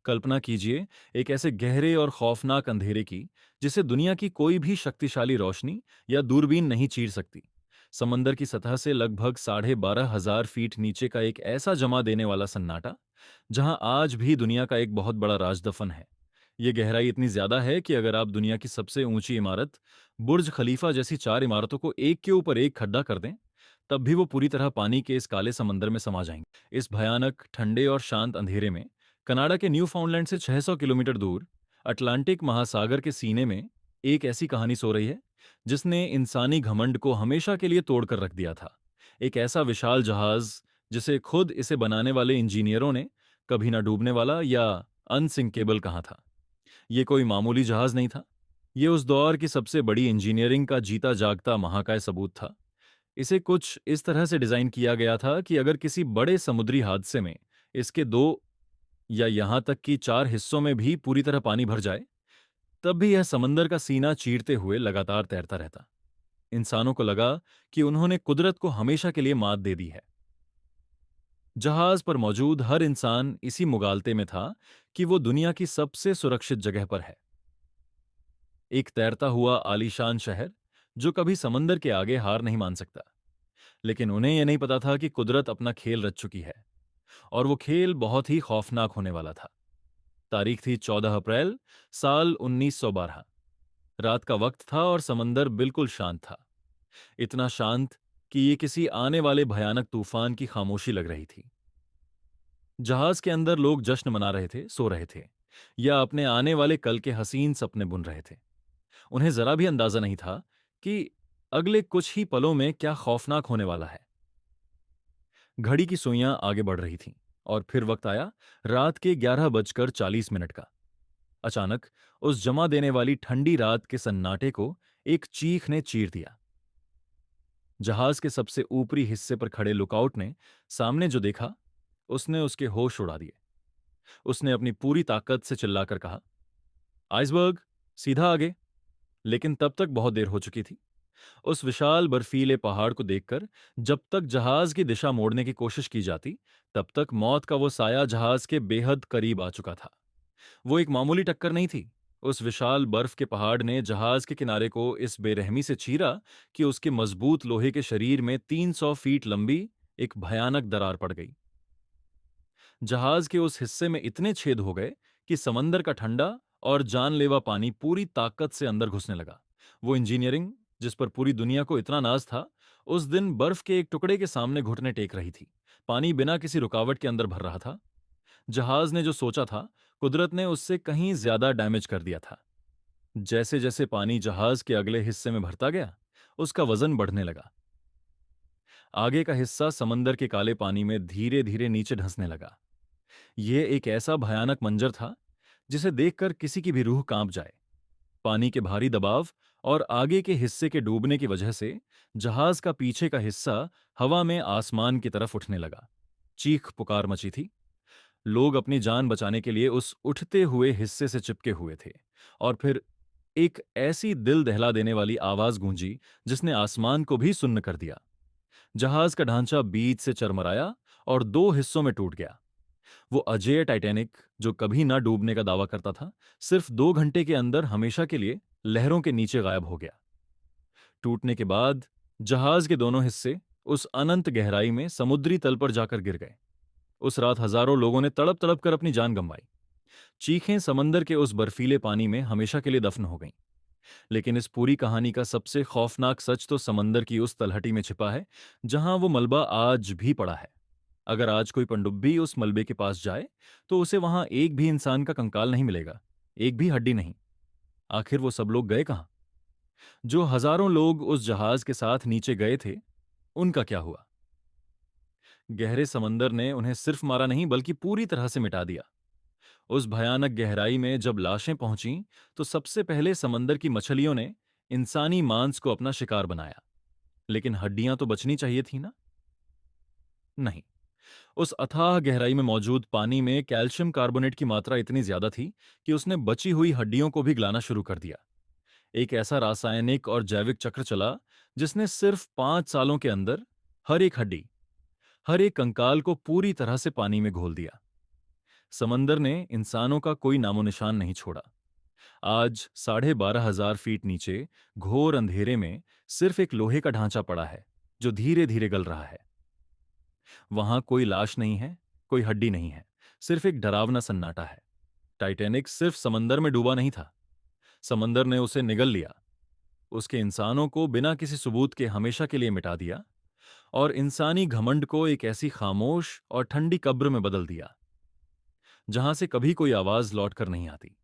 कल्पना कीजिए एक ऐसे गहरे और खौफनाक अंधेरे की जिसे दुनिया की कोई भी शक्तिशाली रोशनी या दूरबीन नहीं चीर सकती। समंदर की सतह से लगभग 12,500 फीट नीचे का एक ऐसा जमा देने वाला सन्नाटा जहां आज भी दुनिया का एक बहुत बड़ा राज दफन है। यह गहराई इतनी ज्यादा है कि अगर आप दुनिया की सबसे ऊंची इमारत बुर्ज खलीफा जैसी 4 इमारतों को एक के ऊपर एक खड्डा कर दें, तब भी वो पूरी तरह पानी के इस काले समंदर में समा जाएंगे। इस भयानक ठंडे और शांत अंधेरे में कनाडा के न्यू फाउंडलैंड से 600 किलोमीटर दूर अटलांटिक महासागर के सीने में एक ऐसी कहानी सो रही है जिसने इंसानी घमंड को हमेशा के लिए तोड़कर रख दिया था। एक ऐसा विशाल जहाज जिसे खुद इसे बनाने वाले इंजीनियरों ने कभी ना डूबने वाला या अनसिंकेबल कहा था। ये कोई मामूली जहाज नहीं था। ये उस दौर की सबसे बड़ी इंजीनियरिंग का जीता जागता महाकाय सबूत था। इसे कुछ इस तरह से डिजाइन किया गया था कि अगर किसी बड़े समुद्री हादसे में इसके दो या यहां तक कि 4 हिस्सों में भी पूरी तरह पानी भर जाए, तब भी यह समंदर का सीना चीरते हुए लगातार तैरता रहता। इंसानों को लगा कि उन्होंने कुदरत को हमेशा के लिए मात दे दी है। जहाज पर मौजूद हर इंसान इसी मुगालते में था कि वो दुनिया की सबसे सुरक्षित जगह पर है, एक तैरता हुआ आलीशान शहर जो कभी समंदर के आगे हार नहीं मान सकता। लेकिन उन्हें यह नहीं पता था कि कुदरत अपना खेल रच चुकी है और वो खेल बहुत ही खौफनाक होने वाला था। तारीख थी 14 अप्रैल साल 1912। रात का वक्त था और समंदर बिल्कुल शांत था। इतना शांत कि ये किसी आने वाले भयानक तूफान की खामोशी लग रही थी। जहाज के अंदर लोग जश्न मना रहे थे, सो रहे थे या अपने आने वाले कल के हसीन सपने बुन रहे थे। उन्हें जरा भी अंदाजा नहीं था कि अगले कुछ ही पलों में क्या खौफनाक होने वाला है। घड़ी की सुइयां आगे बढ़ रही थीं और फिर वक्त आया रात के 11:40 का। अचानक उस जमा देने वाली ठंडी रात के सन्नाटे को एक चीख ने चीर दिया। जहाज के सबसे ऊपरी हिस्से पर खड़े लुकआउट ने सामने जो देखा, उसने उसके होश उड़ा दिए। उसने अपनी पूरी ताकत से चिल्लाकर कहा, आइसबर्ग, सीधा आगे। लेकिन तब तक बहुत देर हो चुकी थी। उस विशाल बर्फीले पहाड़ को देखकर जब तक जहाज की दिशा मोड़ने की कोशिश की जाती, तब तक मौत का वो साया जहाज के बेहद करीब आ चुका था। वो एक मामूली टक्कर नहीं थी। उस विशाल बर्फ के पहाड़ ने जहाज के किनारे को इस बेरहमी से चीरा कि उसके मजबूत लोहे के शरीर में 300 फीट लंबी एक भयानक दरार पड़ गई। जहाज के उस हिस्से में इतने छेद हो गए कि समंदर का ठंडा और जानलेवा पानी पूरी ताकत से अंदर घुसने लगा। वो इंजीनियरिंग जिस पर पूरी दुनिया को इतना नाज था, उस दिन बर्फ के एक टुकड़े के सामने घुटने टेक रही थी। पानी बिना किसी रुकावट के अंदर भर रहा था। जहाज ने जो सोचा था, कुदरत ने उससे कहीं ज्यादा डैमेज कर दिया था। जैसे जैसे पानी जहाज के अगले हिस्से में भरता गया, उसका वजन बढ़ने लगा। आगे का हिस्सा समंदर के काले पानी में धीरे धीरे नीचे धंसने लगा। यह एक ऐसा भयानक मंजर था जिसे देखकर किसी की भी रूह कांप जाए। पानी के भारी दबाव और आगे के हिस्से के डूबने की वजह से जहाज का पीछे का हिस्सा हवा में आसमान की तरफ उठने लगा। चीख पुकार मची थी। लोग अपनी जान बचाने के लिए उस उठते हुए हिस्से से चिपके हुए थे। और फिर एक ऐसी दिल दहला देने वाली आवाज गूंजी जिसने आसमान को भी सुन्न कर दिया। जहाज का ढांचा बीच से चरमराया और 2 हिस्सों में टूट गया। वो अजेय टाइटैनिक जो कभी ना डूबने का दावा करता था, सिर्फ 2 घंटे के अंदर हमेशा के लिए लहरों के नीचे गायब हो गया। टूटने के बाद जहाज के दोनों हिस्से उस अनंत गहराई में समुद्री तल पर जाकर गिर गए। उस रात हजारों लोगों ने तड़प तड़प कर अपनी जान गंवाई। चीखें समंदर के उस बर्फीले पानी में हमेशा के लिए दफन हो गईं। लेकिन इस पूरी कहानी का सबसे खौफनाक सच तो समंदर की उस तलहटी में छिपा है जहां वो मलबा आज भी पड़ा है। अगर आज कोई पनडुब्बी उस मलबे के पास जाए तो उसे वहां एक भी इंसान का कंकाल नहीं मिलेगा, एक भी हड्डी नहीं। आखिर वो सब लोग गए कहां? जो हजारों लोग उस जहाज के साथ नीचे गए थे, उनका क्या हुआ? गहरे समंदर ने उन्हें सिर्फ मारा नहीं बल्कि पूरी तरह से मिटा दिया। उस भयानक गहराई में जब लाशें पहुंचीं, तो सबसे पहले समंदर की मछलियों ने इंसानी मांस को अपना शिकार बनाया। लेकिन हड्डियां तो बचनी चाहिए थी ना? नहीं। उस अथाह गहराई में मौजूद पानी में कैल्शियम कार्बोनेट की मात्रा इतनी ज्यादा थी कि उसने बची हुई हड्डियों को भी गलाना शुरू कर दिया। एक ऐसा रासायनिक और जैविक चक्र चला जिसने सिर्फ 5 सालों के अंदर हर एक हड्डी, हर एक कंकाल को पूरी तरह से पानी में घोल दिया। समंदर ने इंसानों का कोई नामो निशान नहीं छोड़ा। आज 12,500 फीट नीचे घोर अंधेरे में सिर्फ एक लोहे का ढांचा पड़ा है, जो धीरे धीरे गल रहा है। वहां कोई लाश नहीं है, कोई हड्डी नहीं है, सिर्फ एक डरावना सन्नाटा है। टाइटैनिक सिर्फ समंदर में डूबा नहीं था, समंदर ने उसे निगल लिया, उसके इंसानों को बिना किसी सबूत के हमेशा के लिए मिटा दिया और इंसानी घमंड को एक ऐसी खामोश और ठंडी कब्र में बदल दिया जहां से कभी कोई आवाज लौटकर नहीं आती।